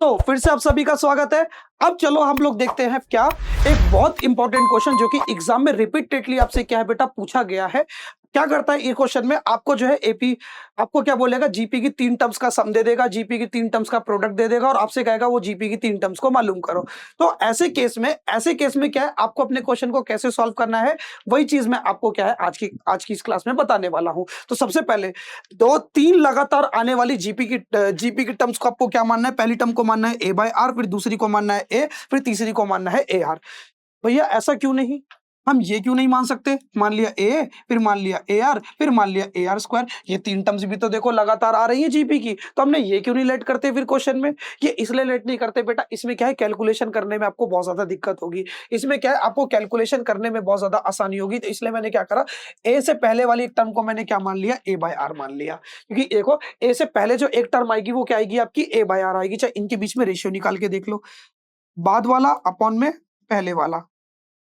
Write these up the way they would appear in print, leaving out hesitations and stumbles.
तो फिर से आप सभी का स्वागत है। अब चलो हम लोग देखते हैं क्या एक बहुत इंपॉर्टेंट क्वेश्चन जो कि एग्जाम में रिपीटेडली आपसे क्या है बेटा पूछा गया है। क्या करता है ये क्वेश्चन में आपको जो है एपी आपको क्या बोलेगा, जीपी की 3 टर्म्स का सम दे देगा, जीपी की 3 टर्म्स का प्रोडक्ट दे देगा और आपसे कहेगा वो जीपी की 3 टर्म्स को मालूम करो। तो ऐसे केस में क्या है, आपको अपने क्वेश्चन को कैसे सॉल्व करना है वही चीज मैं आपको क्या है आज की इस क्लास में बताने वाला हूं। तो सबसे पहले 2-3 लगातार आने वाली जीपी की टर्म्स को आपको क्या मानना है। पहली टर्म को मानना है ए बाय आर, फिर दूसरी को मानना है ए, फिर तीसरी को मानना है ए आर। भैया ऐसा क्यों नहीं, हम ये क्यों नहीं मान सकते। मान लिया ए, फिर मान लिया ए आर, फिर मान लिया ए आर स्क्वायर। ये 3 टर्म्स भी तो देखो लगातार आ रही है जीपी की, तो हमने ये क्यों नहीं लेट करते फिर क्वेश्चन में। ये इसलिए लेट नहीं करते बेटा, इसमें क्या है कैलकुलेशन करने में आपको बहुत ज्यादा दिक्कत होगी। इसमें क्या है आपको कैलकुलेशन करने में बहुत ज्यादा आसानी होगी, तो इसलिए मैंने क्या करा, ए से पहले वाली एक टर्म को मैंने क्या मान लिया, ए बाय आर मान लिया। क्योंकि देखो ए से पहले जो एक टर्म आएगी वो क्या आएगी आपकी, ए बाय आर आएगी। चाहे इनके बीच में रेशियो निकाल के देख लो, बाद वाला अपॉन में पहले वाला,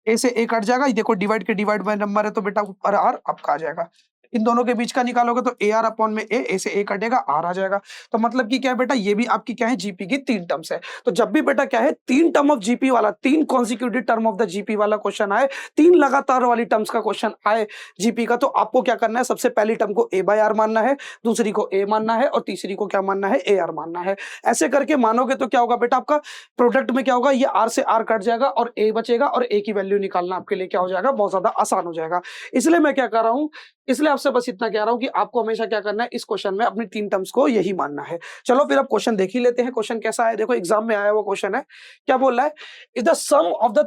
ए से ए कट जाएगा, ये देखो डिवाइड बाय नंबर है तो बेटा ऊपर आर आपका आ जाएगा। इन दोनों के बीच का निकालोगे तो ए आर अपॉन में ए से ए कटेगा, आर आ जाएगा। तो मतलब कि क्या है बेटा, ये भी आपकी क्या है जीपी की 3 टर्म्स है। तो जब भी बेटा क्या है 3 टर्म ऑफ जीपी वाला, 3 consecutive term of the GP वाला क्वेश्चन आए, 3 लगातार वाली टर्म्स का क्वेश्चन आए जीपी का, तो आपको क्या करना है, सबसे पहली टर्म को ए बाय आर मानना है, दूसरी को ए मानना है और तीसरी को क्या मानना है, ए आर मानना है। ऐसे करके मानोगे तो क्या होगा बेटा, आपका प्रोडक्ट में क्या होगा, ये आर से आर कट जाएगा और ए बचेगा, और ए की वैल्यू निकालना आपके लिए क्या हो जाएगा, बहुत ज्यादा आसान हो जाएगा। इसलिए मैं क्या कर रहा हूं, इसलिए आपसे बस इतना कह रहा हूं कि आपको हमेशा क्या करना है, इस क्वेश्चन में अपनी 3 टर्म्स को यही मानना है। चलो फिर अब क्वेश्चन देख ही लेते हैं, क्वेश्चन कैसा है। देखो एग्जाम में आया हुआ क्वेश्चन है, क्या बोल रहा है, if the sum of the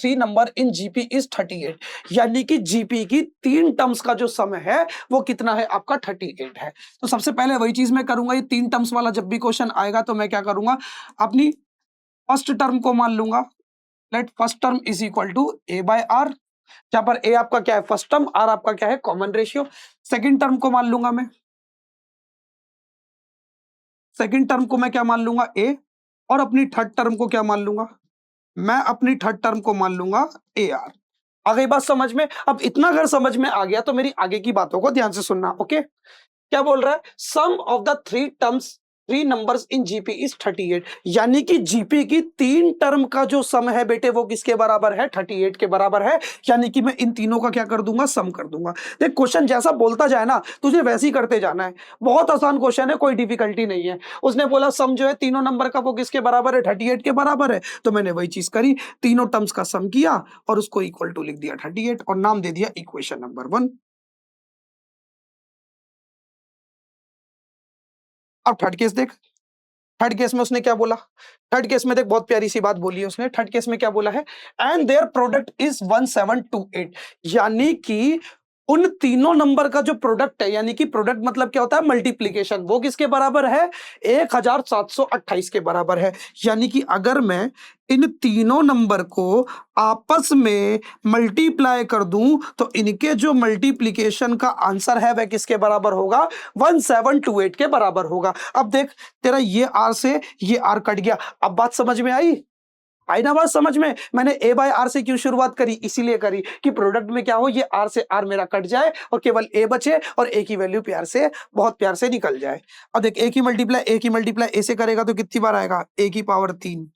three number in GP is 38, यानी कि जीपी की 3 टर्म्स का जो सम है वो कितना है आपका, 38 है। तो सबसे पहले वही चीज मैं करूंगा, ये 3 टर्म्स वाला जब भी क्वेश्चन आएगा तो मैं क्या करूंगा, अपनी फर्स्ट टर्म को मान लूंगा। Let first term is equal to a by r, जहां पर ए आपका क्या है फर्स्ट टर्म, आर आपका क्या है कॉमन रेशियो। सेकंड टर्म को मान लूंगा मैं, सेकंड टर्म को मैं क्या मान लूंगा, ए, और अपनी थर्ड टर्म को क्या मान लूंगा, मैं अपनी थर्ड टर्म को मान लूंगा ए आर। आ गई बात समझ में। अब इतना अगर समझ में आ गया तो मेरी आगे की बातों को ध्यान से सुनना, ओके। क्या बोल रहा है, sum of the three numbers in GP is 38, यानी कि जीपी की 3 टर्म का जो सम है बेटे वो किसके बराबर है, 38 के बराबर है। यानी कि मैं इन तीनों का क्या कर दूंगा, सम कर दूंगा। देख क्वेश्चन जैसा बोलता जाए ना तुझे वैसे ही करते जाना है, बहुत आसान क्वेश्चन है, कोई डिफिकल्टी नहीं है। उसने बोला सम जो है तीनों नंबर का वो किसके बराबर है, 38 के बराबर है, तो मैंने वही चीज करी, तीनों टर्म्स का सम किया और उसको इक्वल टू लिख दिया 38 और नाम दे दिया इक्वेशन नंबर 1। अब थर्ड केस देख, थर्ड केस में उसने क्या बोला, थर्ड केस में देख बहुत प्यारी सी बात बोली है उसने। थर्ड केस में क्या बोला है, एंड देयर प्रोडक्ट इज 1728, यानी कि उन तीनों नंबर का जो प्रोडक्ट है, यानी कि प्रोडक्ट मतलब क्या होता है, मल्टीप्लीकेशन, वो किसके बराबर है, 1728 के बराबर है। यानी कि अगर मैं इन तीनों नंबर को आपस में मल्टीप्लाई कर दूं तो इनके जो मल्टीप्लीकेशन का आंसर है वह किसके बराबर होगा, 1728 के बराबर होगा। अब देख तेरा ये आर से ये आर कट गया, अब बात समझ में आई, आई ना बात समझ में। मैंने ए बाय आर से क्यों शुरुआत करी, इसीलिए करी कि प्रोडक्ट में क्या हो, ये आर से आर मेरा कट जाए और केवल ए बचे और ए की वैल्यू प्यार से बहुत प्यार से निकल जाए। अब देख ए की मल्टीप्लाई ए से करेगा तो कितनी बार आएगा, ए की पावर 3।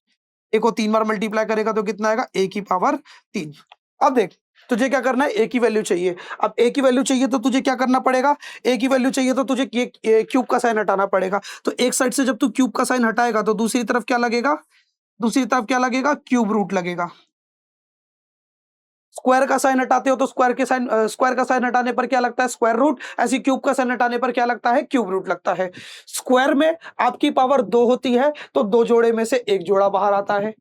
ए को 3 बार मल्टीप्लाई करेगा तो कितना आएगा, ए की पावर 3। अब देख तुझे क्या करना है, ए की वैल्यू चाहिए। अब ए की वैल्यू चाहिए तो तुझे क्या करना पड़ेगा, ए की वैल्यू चाहिए तो तुझे ये क्यूब का साइन हटाना पड़ेगा। तो एक साइड से जब तू क्यूब का साइन हटाएगा तो दूसरी तरफ क्या लगेगा, दूसरी तरफ क्या लगेगा, क्यूब रूट लगेगा। स्क्वायर का साइन हटाते हो तो स्क्वायर का साइन हटाने पर क्या लगता है, स्क्वायर रूट। ऐसी क्यूब का साइन हटाने पर क्या लगता है, क्यूब रूट लगता है। स्क्वायर में आपकी पावर 2 होती है तो 2 जोड़े में से एक जोड़ा बाहर आता है।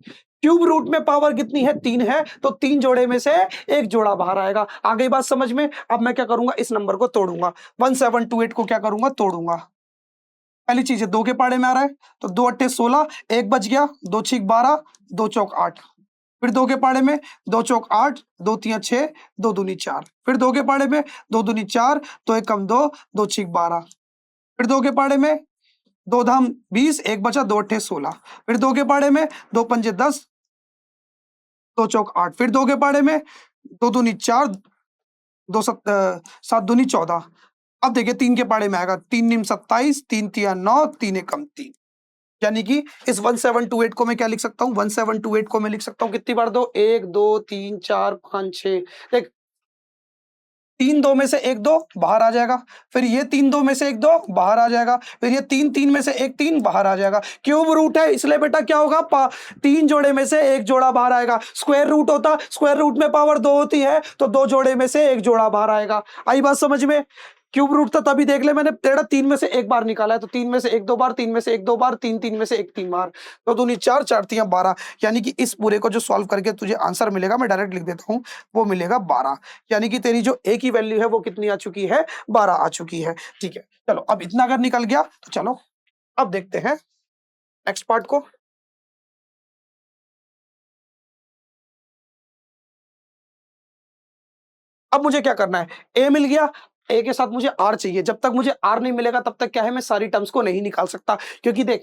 क्यूब रूट में पावर कितनी है, 3 है, तो 3 जोड़े में से एक जोड़ा बाहर आएगा। आ गई बात समझ में। अब मैं क्या करूंगा, इस नंबर को तोड़ूंगा, 1728 को क्या करूंगा, तोड़ूंगा। पहली चीज है 2 के पाड़े में आ रहा है तो 2 अट्ठे 16, एक बच गया, 2 छीक 12, 2 चौक 8। फिर 2 के पाड़े में 2 चौक 8, 2 तिया 6, 2 दूनी 4। फिर 2 के पाड़े में 2 दूनी 4, 2 एक कम 2, 2 छीक 12। फिर 2 के पाड़े में 2 धाम 20, एक बचा, 2 अट्ठे 16। फिर 2 के पाड़े में 2 पंजे 10, 2 चौक 8। फिर 2 के पाड़े में 2 दूनी 4, 2 7 दूनी 14। अब देखिए 3 के पाड़े में आएगा, 3 नीम 27, 3 तिया 9, 3 एकम 3। यानी कि इस 1728 को मैं क्या लिख सकता हूँ, 1728 को मैं लिख सकता हूँ कितनी बार दो, 1 2 3 4 5 6। देख 3 2 में से 1 2 बाहर आ जाएगा, फिर ये 3 2 में से 1 2 बाहर आ जाएगा, फिर ये 3 3 में से 1 3 बाहर आ जाएगा। क्यूब रूट है इसलिए बेटा क्या होगा, 3 जोड़े में से 1 जोड़ा बाहर आएगा। स्क्वायर रूट होता, स्क्वायर रूट में पावर 2 होती है, तो 2 जोड़े में से 1 जोड़ा बाहर आएगा। आई बात समझ में? क्यूब रूट था तभी देख ले, मैंने तेरा 3 में से 1 बार निकाला है, तो 3 में से 1 2 बार, 3 में से 1 2 बार, 3 3 में से 1 3 बार, तो दूनी 4 4 तियां 12। यानी कि इस पूरे को जो सॉल्व करके तुझे आंसर मिलेगा, मैं डायरेक्ट लिख देता हूं, वो मिलेगा 12। यानी कि तेरी जो ए की वैल्यू है वो कितनी आ चुकी है, 12 आ चुकी है। ठीक है, चलो अब इतना अगर निकल गया तो चलो अब देखते हैं नेक्स्ट पार्ट को। अब मुझे क्या करना है, ए मिल गया, ए के साथ मुझे आर चाहिए। जब तक मुझे आर नहीं मिलेगा तब तक क्या है, मैं सारी टर्म्स को नहीं निकाल सकता, क्योंकि देख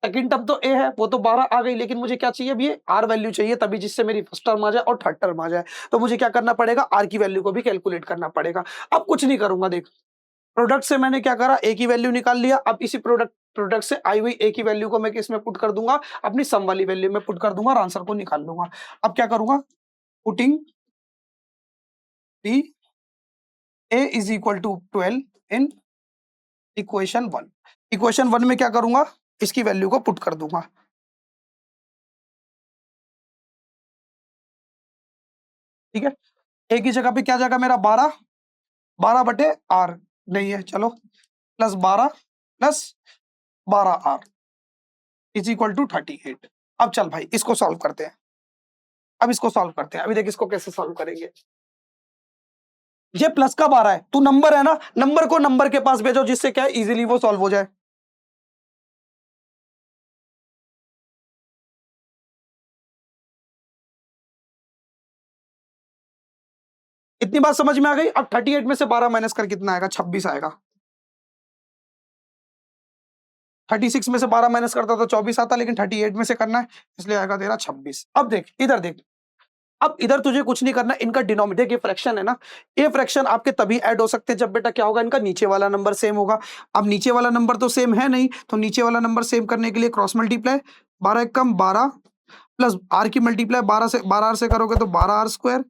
सेकंड टर्म तो ए है, वो तो 12 आ गई, लेकिन मुझे क्या चाहिए, अब ये आर वैल्यू चाहिए तभी, जिससे मेरी फर्स्ट टर्म आ जाए और थर्ड टर्म आ जाए। तो मुझे क्या करना पड़ेगा, आर की वैल्यू को भी कैलकुलेट करना पड़ेगा। अब कुछ नहीं करूंगा, देख प्रोडक्ट से मैंने क्या करा, ए की वैल्यू निकाल लिया। अब इसी प्रोडक्ट प्रोडक्ट से आई हुई ए की वैल्यू को मैं किस में पुट कर दूंगा, अपनी सम वाली वैल्यू में पुट कर दूंगा और आंसर को निकाल लूंगा। अब क्या करूंगा, putting the a is equal to 12 in equation 1। Equation 1 में क्या करूंगा, इसकी वैल्यू को पुट कर दूंगा। ठीक है, ए की जगह पे क्या जाएगा मेरा 12, 12 बटे आर नहीं है, चलो plus 12 plus 12 r is equal to 38। अब चल भाई इसको सॉल्व करते हैं, अब इसको सॉल्व करते हैं। अभी देख इसको कैसे सॉल्व करेंगे। ये प्लस का 12 है, तू नंबर है ना, नंबर को नंबर के पास भेजो, जिससे क्या है इजीली वो सॉल्व हो जाए। इतनी बात समझ में आ गई। अब 38 में से 12 माइनस कर कितना आएगा, 26 आएगा। 36 में से 12 माइनस करता तो 24 आता, लेकिन 38 में से करना है इसलिए आएगा तेरा 26। अब देख इधर देख, अब इधर तुझे कुछ नहीं करना, इनका डिनोमिनेटर ये फ्रैक्शन है ना, ये फ्रैक्शन आपके तभी ऐड हो सकते हैं जब बेटा क्या होगा, इनका नीचे वाला नंबर सेम होगा। अब नीचे वाला नंबर तो सेम है नहीं, तो नीचे वाला नंबर सेम करने के लिए क्रॉस मल्टीप्लाई, 12 एक कम 12 प्लस आर की मल्टीप्लाई 12 से 12 आर से करोगे तो 12 आर स्क्वायर,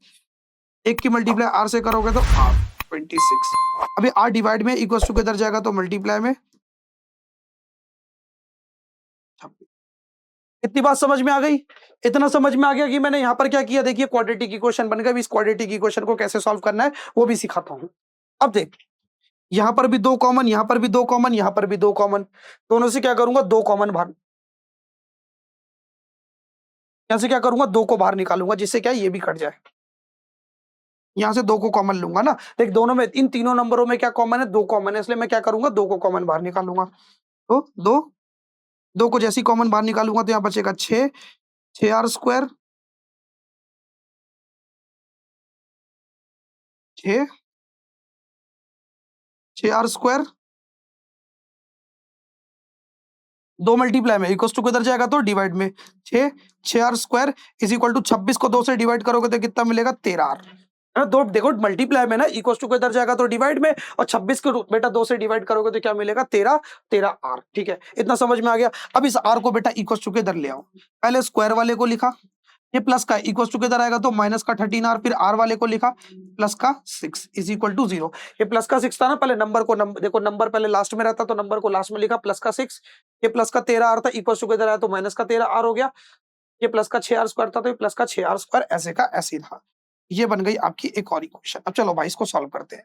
एक की मल्टीप्लाई आर से करोगे तो आर 26। अभी आर डिवाइड में इक्वल टू किधर जाएगा, तो मल्टीप्लाई में 26। इतनी बात समझ में आ गई। इतना समझ में आ गया कि मैंने यहाँ पर क्या किया, देखिए क्वाड्रेटिक इक्वेशन बन गया। इस क्वाड्रेटिक इक्वेशन को कैसे सॉल्व करना है वो भी सिखाता हूँ। अब देख यहाँ पर भी दो कॉमन, यहाँ पर भी दो कॉमन, यहाँ पर भी दो कॉमन, दोनों से क्या करूंगा, दो कॉमन बाहर, यहाँ से क्या करूंगा, दो को बाहर निकालूंगा, जिससे क्या है ये भी कट जाए। यहाँ से दो को कॉमन लूंगा ना, देख दोनों में, इन तीनों नंबरों में क्या कॉमन है, दो कॉमन है, इसलिए मैं क्या करूंगा, दो को कॉमन बाहर निकालूंगा। तो दो, दो को जैसी कॉमन बाहर निकालूंगा तो यहाँ बचेगा 6, 6 आर स्क्वायर, 6 6 आर स्क्वायर, दो मल्टीप्लाई में इक्वल टू किधर जाएगा, तो डिवाइड में 6, 6 r square is equal to 26 को 2 से डिवाइड करोगे तो कितना मिलेगा, 13 आर है ना। दो देखो मल्टीप्लाई में ना, इक्वल टू किधर जाएगा तो डिवाइड में, और 26 को बेटा 2 से डिवाइड करोगे तो क्या मिलेगा, 13, 13 आर। ठीक है, इतना समझ में आ गया। अब इस आर को बेटा इक्वल टू किधर ले आओ, पहले स्क्वायर वाले को लिखा, ये प्लस का इक्वल टू किधर आएगा, तो माइनस का 13 आर, फिर आर वाले को लिखा प्लस का 6 इज इक्वल टू 0। ये प्लस का 6 था ना, पहले नंबर को देखो नंबर पहले लास्ट में रहता तो नंबर को लास्ट में लिखा, प्लस का 6, ये प्लस का 13 आर था, इक्वल टू किधर आया तो माइनस का 13 आर हो गया। ये प्लस का 6 आर स्क्वायर था तो ये प्लस का 6 आर स्क्वायर, ऐसे का ऐसे ही था। ये बन गई आपकी एक और इक्वेशन। अब चलो भाई इसको सॉल्व करते हैं,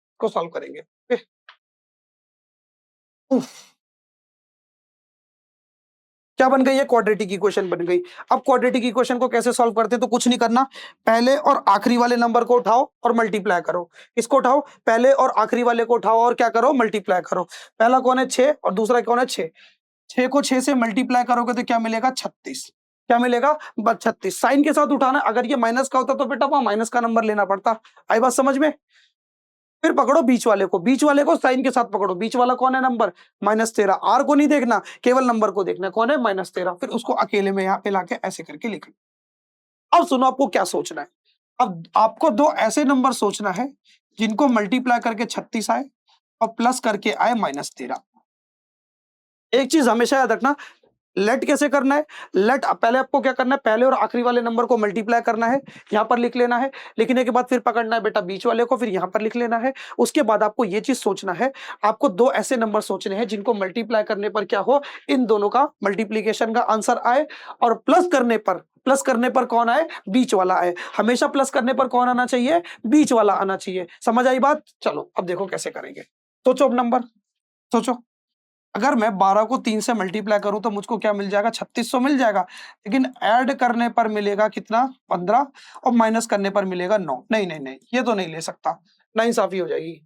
इसको सॉल्व करेंगे। उफ, क्या बन गई, ये क्वाड्रेटिक इक्वेशन बन गई। अब क्वाड्रेटिक इक्वेशन को कैसे सॉल्व करते हैं, तो कुछ नहीं करना, पहले और आखिरी वाले नंबर को उठाओ और मल्टीप्लाई करो। इसको उठाओ, पहले और आखिरी वाले को उठाओ और क्या करो, मल्टीप्लाई करो। पहला कौन है 6 और दूसरा कौन है 6, 6 को 6 से मल्टीप्लाई करोगे तो क्या मिलेगा, 36। क्या मिलेगा, बस 36। साइन के साथ उठाना, अगर ये माइनस का होता तो बेटा वहां माइनस का नंबर लेना पड़ता। आई बात समझ में। फिर पकड़ो बीच वाले को, बीच वाले को साइन के साथ पकड़ो। बीच वाला कौन है नंबर, -13। आर को नहीं देखना, केवल नंबर को देखना, कौन है -13। फिर उसको अकेले में यहाँ पे लाके ऐसे करके लिखना। अब सुनो आपको क्या सोचना है। अब आपको दो ऐसे नंबर सोचना है जिनको मल्टीप्लाई करके 36 आए और प्लस करके आए -13। एक चीज हमेशा याद रखना, लेट कैसे करना है? लेट पहले आपको क्या करना है, पहले और आखिरी वाले नंबर को मल्टीप्लाई करना है, यहां पर लिख लेना है। लिखने के बाद फिर पकड़ना है बेटा बीच वाले को, फिर यहां पर लिख लेना है। उसके बाद आपको ये चीज सोचना है, आपको दो ऐसे नंबर सोचने हैं जिनको मल्टीप्लाई करने पर क्या हो, इन दोनों का मल्टीप्लीकेशन का आंसर आए, और प्लस करने पर कौन आए, बीच वाला आए। हमेशा प्लस करने पर कौन आना चाहिए, बीच वाला आना चाहिए। समझ आई बात? चलो अब देखो कैसे करेंगे। सोचो अब नंबर, सोचो। अगर मैं 12 को 3 से मल्टीप्लाई करूं तो मुझको क्या मिल जाएगा, 3600 मिल जाएगा। लेकिन ऐड करने पर मिलेगा कितना, 15, और माइनस करने पर मिलेगा 9। नहीं नहीं नहीं, ये तो नहीं ले सकता, नाइंसाफी हो जाएगी।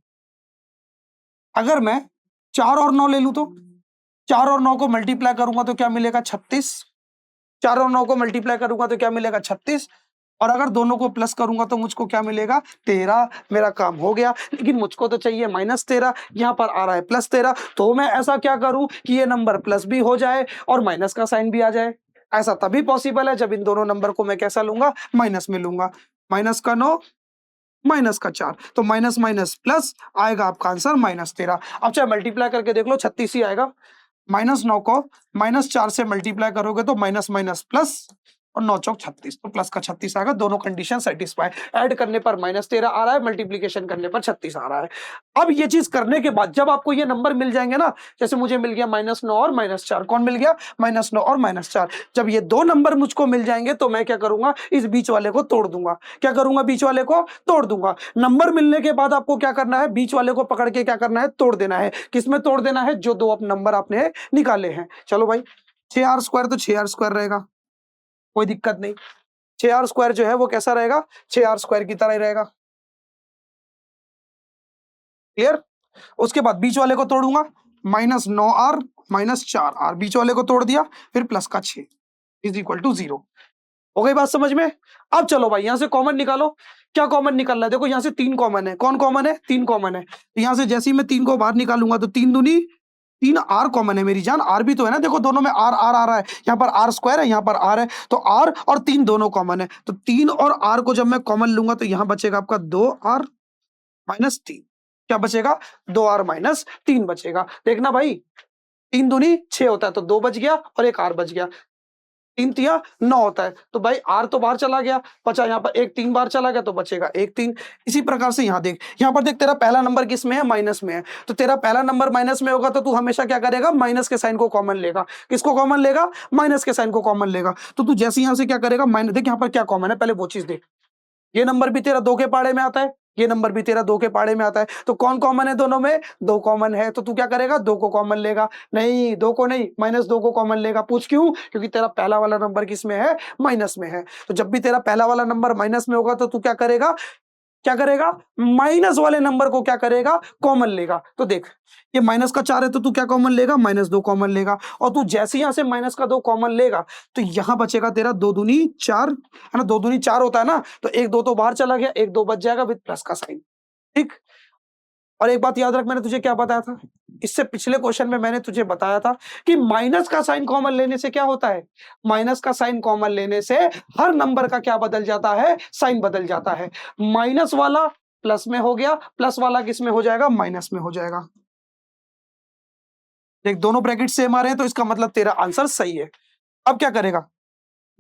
अगर मैं 4 और 9 ले लूं तो 4 और 9 को मल्टीप्लाई करूंगा तो क्या मिलेगा, 36। 4 और 9 को मल्टीप्लाई करूंगा तो क्या मिलेगा, 36। और अगर दोनों को प्लस करूंगा तो मुझको क्या मिलेगा, 13। मेरा काम हो गया। लेकिन मुझको तो चाहिए -13, यहां पर आ रहा है +13। तो मैं ऐसा क्या करूं कि ये नंबर प्लस भी हो जाए और माइनस का साइन भी आ जाए। ऐसा तभी पॉसिबल है जब इन दोनों नंबर को मैं कैसा लूंगा, माइनस में लूंगा। माइनस का 9, माइनस का 4, तो माइनस माइनस प्लस आएगा आपका आंसर -13। अब चाहे मल्टीप्लाई करके देख लो, 36 ही आएगा। -9 को -4 से मल्टीप्लाई करोगे तो माइनस माइनस प्लस, और 9 चौक 36, तो प्लस का 36 आएगा। दोनों कंडीशन सेटिस्फाई। ऐड करने पर -13 आ रहा है, मल्टीप्लीकेशन करने पर 36 आ रहा है। अब ये चीज करने के बाद जब आपको ये नंबर मिल जाएंगे ना, जैसे मुझे मिल गया -9 और -4, कौन मिल गया, -9 और -4। जब ये दो नंबर मुझको मिल जाएंगे तो मैं क्या करूंगा, इस बीच वाले को तोड़ दूंगा। क्या करूंगा, बीच वाले को तोड़ दूंगा। नंबर मिलने के बाद आपको क्या करना है, बीच वाले को पकड़ के क्या करना है, तोड़ देना है। किसमें तोड़ देना है, जो दो नंबर आपने निकाले हैं। चलो भाई, 6r² तो 6r² रहेगा, कोई दिक्कत नहीं। 6r² जो है वो कैसा रहेगा, 6r² की तरह ही रहेगा। क्लियर? उसके बाद बीच वाले को तोड़ूंगा, -9r -4r, बीच वाले को तोड़ दिया, फिर प्लस का 6 इज इक्वल टू 0। हो गई बात समझ में? अब चलो भाई यहां से कॉमन निकालो। क्या कॉमन निकल रहा है, देखो यहां से 3 कॉमन है। कौन कॉमन है, 3 कॉमन है। तो यहां से जैसे ही मैं 3 को बाहर निकालूंगा तो 3 दूनी 3, आर कॉमन है मेरी जान। आर भी तो है ना, देखो दोनों में आर आर आ रहा है। यहाँ पर r² है, यहाँ पर r है, तो r और 3 दोनों कॉमन है। तो 3 और r को जब मैं कॉमन लूंगा तो यहाँ बचेगा आपका 2r -3। क्या बचेगा, 2r -3 बचेगा। देखना भाई, 3 दूनी 6 होता है, तो 2 बच गया और एक r बच गया। 3 तिया 9 होता है, तो भाई r तो बाहर चला गया, बचा यहाँ पर एक 3 बार चला गया तो बचेगा एक 3। इसी प्रकार से यहाँ देख, यहाँ पर देख, तेरा पहला नंबर किस में है, माइनस में है। तो तेरा पहला नंबर माइनस में होगा तो तू हमेशा क्या करेगा, माइनस के साइन को कॉमन लेगा। किसको कॉमन लेगा, माइनस के साइन को कॉमन लेगा। तो तू जैसे यहाँ से क्या करेगा, माइनस, देख यहाँ पर क्या कॉमन है, पहले वो चीज देख। ये नंबर भी तेरा 2 के पाड़े में आता है, ये नंबर भी तेरा 2 के पाड़े में आता है। तो कौन कॉमन है दोनों में, 2 कॉमन है। तो तू क्या करेगा, 2 को कॉमन लेगा। नहीं, 2 को नहीं, -2 को कॉमन लेगा। पूछ क्यों, क्योंकि तेरा पहला वाला नंबर किस में है, माइनस में है। तो जब भी तेरा पहला वाला नंबर माइनस में होगा तो तू क्या करेगा, क्या करेगा, माइनस वाले नंबर को क्या करेगा, कॉमन लेगा। तो देख, ये -4 है तो तू क्या कॉमन लेगा, -2 कॉमन लेगा। और तू जैसे यहां से -2 कॉमन लेगा तो यहां बचेगा तेरा 2 दूनी 4, है ना। 2 दूनी 4 होता है ना, तो एक 2 तो बाहर चला गया, एक 2 बच जाएगा विद प्लस का साइन। ठीक। और एक बात याद रख, मैंने तुझे क्या बताया था, इससे पिछले क्वेश्चन में मैंने तुझे बताया था कि माइनस का साइन कॉमन लेने से क्या होता है, माइनस का साइन कॉमन लेने से हर नंबर का क्या बदल जाता है, साइन बदल जाता है। माइनस वाला प्लस में हो गया, प्लस वाला किस में हो जाएगा, माइनस में हो जाएगा। देख, दोनों ब्रैकेट सेम आ रहे हैं तो इसका मतलब तेरा आंसर सही है। अब क्या करेगा,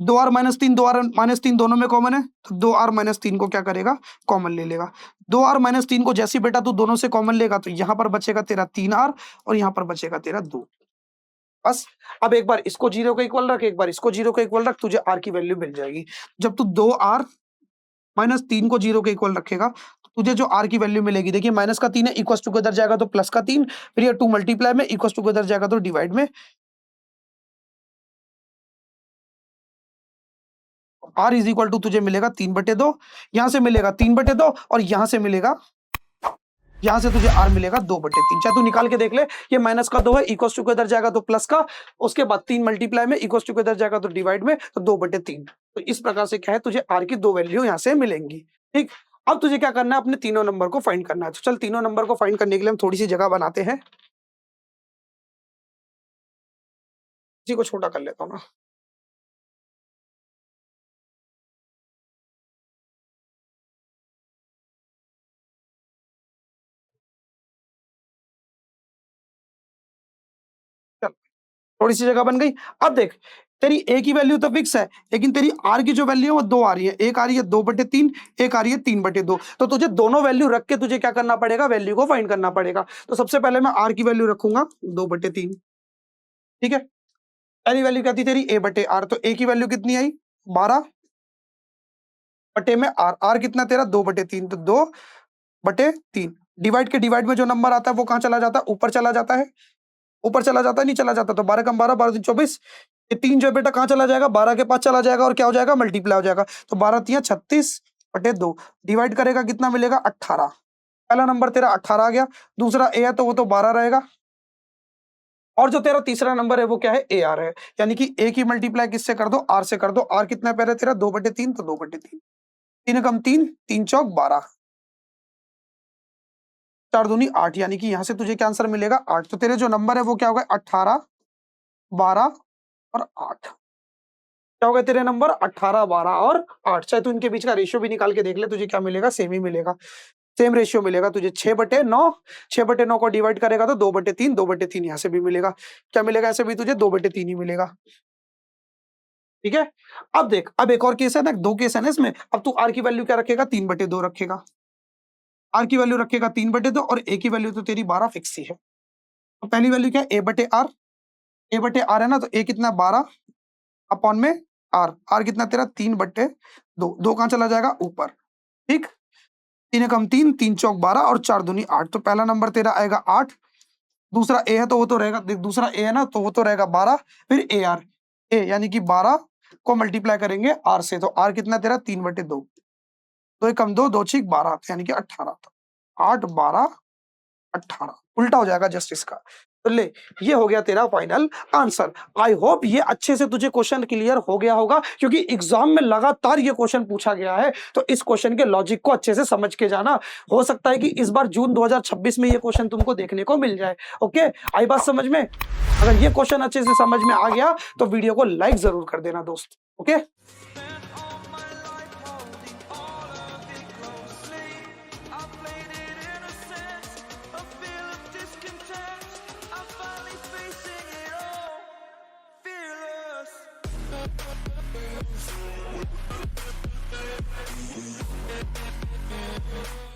2r -3, 2r-3 दोनों में कॉमन है, तो 2r-3 को क्या करेगा, कॉमन ले लेगा। 2r-3 को जैसे बेटा तू दोनों से कॉमन लेगा तो यहां पर बचेगा तेरा 3r, और यहां पर बचेगा तेरा 2। बस। अब एक बार इसको 0 के इक्वल रख, एक बार इसको 0 के इक्वल रख, तुझे r की वैल्यू मिल जाएगी। जब तू 2r-3 को 0 के इक्वल रखेगा तो तुझे जो r की वैल्यू मिलेगी, देखिए माइनस का 3 है, इक्वल टू के इधर जाएगा तो प्लस का 3, फिर ये 2 मल्टीप्लाई में, इक्वल टू के इधर जाएगा तो डिवाइड में। r इज इक्वल टू तुझे मिलेगा 3/2, यहां से मिलेगा 3/2, और यहां से मिलेगा, यहां से तुझे r मिलेगा 2/3। चाहे तू निकाल के देख ले, ये माइनस का 2 है, इक्वल टू के इधर जाएगा तो प्लस का, उसके बाद 3 मल्टीप्लाई में, इक्वल टू के इधर जाएगा तो डिवाइड में, तो 2/3। तो इस प्रकार से क्या है, तुझे r की 2 वैल्यू यहां से मिलेंगी। ठीक। अब तुझे क्या करना है, अपने तीनों नंबर को फाइंड करना है। तो चल, तीनों नंबर को फाइंड करने के लिए हम थोड़ी सी जगह बनाते हैं, इसी को छोटा कर लेता हूँ ना। चल, थोड़ी सी जगह बन गई। अब देख, तेरी ए की वैल्यू तो फिक्स है, लेकिन तेरी आर की जो वैल्यू है वो 2 आ रही है। एक आ रही है 2/3, एक आ रही है 3/2। तो तुझे दोनों वैल्यू रख के तुझे क्या करना पड़ेगा, वैल्यू को फाइंड करना पड़ेगा। तो सबसे पहले मैं आर की वैल्यू रखूंगा 2/3, ठीक है। पहली वैल्यू क्या थी तेरी, a/r, तो a की वैल्यू कितनी आई, 12 बटे में r, r कितना तेरा 2/3, तो 2/3 डिवाइड के डिवाइड में जो नंबर आता है वो कहाँ चला जाता है, ऊपर चला जाता है। ऊपर चला जाता है, नहीं चला जाता, तो 12 कम 12, 12 24, ये 3 जो है बेटा कहाँ चला जाएगा, 12 के पास चला जाएगा और क्या हो जाएगा, मल्टीप्लाई हो जाएगा। तो 12 3 36/2 डिवाइड करेगा कितना मिलेगा, 18। पहला नंबर तेरा 18 आ गया। दूसरा a है तो वो तो 12 रहेगा, और जो तेरा तीसरा नंबर है वो क्या है, ए आर है। यानी कि ए की मल्टीप्लाई किससे कर दो, आर से कर दो। आर कितना है तेरा 2/3, तो 2/3, 3 कम 3, 3 चौक 12, 4 दूनी 8, यानी कि यहां से तुझे क्या आंसर मिलेगा, 8। तो तेरे जो नंबर है वो क्या होगा, 18, 12 और 8। क्या हो गए तेरे नंबर, 18, 12 और 8। चाहे तू इनके बीच का रेशियो भी निकाल के देख ले, तुझे क्या मिलेगा, सेम ही मिलेगा, सेम रेशियो मिलेगा तुझे। 6/9, 6/9 को डिवाइड करेगा तो 2/3, 2/3 यहां से भी मिलेगा। क्या मिलेगा, ऐसे भी तुझे 2/3 ही मिलेगा, ठीक है। अब देख, अब एक और केस है ना, 2 केस है ना इसमें। अब तू आर की वैल्यू क्या रखेगा, 3/2 रखेगा। आर की वैल्यू रखेगा 3/2 और ए की वैल्यू तो तेरी 12 फिक्स ही है। तो पहली वैल्यू क्या है, a/r, a/r है ना, तो a कितना 12 अपॉन में r, r कितना तेरा 3/2, 2 कहां चला जाएगा, ऊपर, ठीक। 3 कम 3, 3 चौक 12 और 4 दूनी 8। तो पहला नंबर तेरा आएगा 8। दूसरा ए है तो वो तो रहेगा, देख दूसरा ए है ना, तो वो तो रहेगा 12। फिर ए आर, ए यानी कि 12 को मल्टीप्लाई करेंगे आर से, तो आर कितना तेरा 3/2, 2 कम 2, 2 6 12, यानी कि 18। 8 12 18 उल्टा हो जाएगा जस्ट इसका। तो ले, ये हो गया तेरा फाइनल आंसर। आई होप ये अच्छे से तुझे क्वेश्चन क्लियर हो गया होगा, क्योंकि एग्जाम में लगातार ये क्वेश्चन पूछा गया है। तो इस क्वेश्चन के लॉजिक को अच्छे से समझ के जाना। हो सकता है कि इस बार जून 2026 में ये क्वेश्चन तुमको देखने को मिल जाए। ओके, आई बात समझ में? अगर ये क्वेश्चन अच्छे से समझ में आ गया तो वीडियो को लाइक जरूर कर देना दोस्त। Okay, Fearless.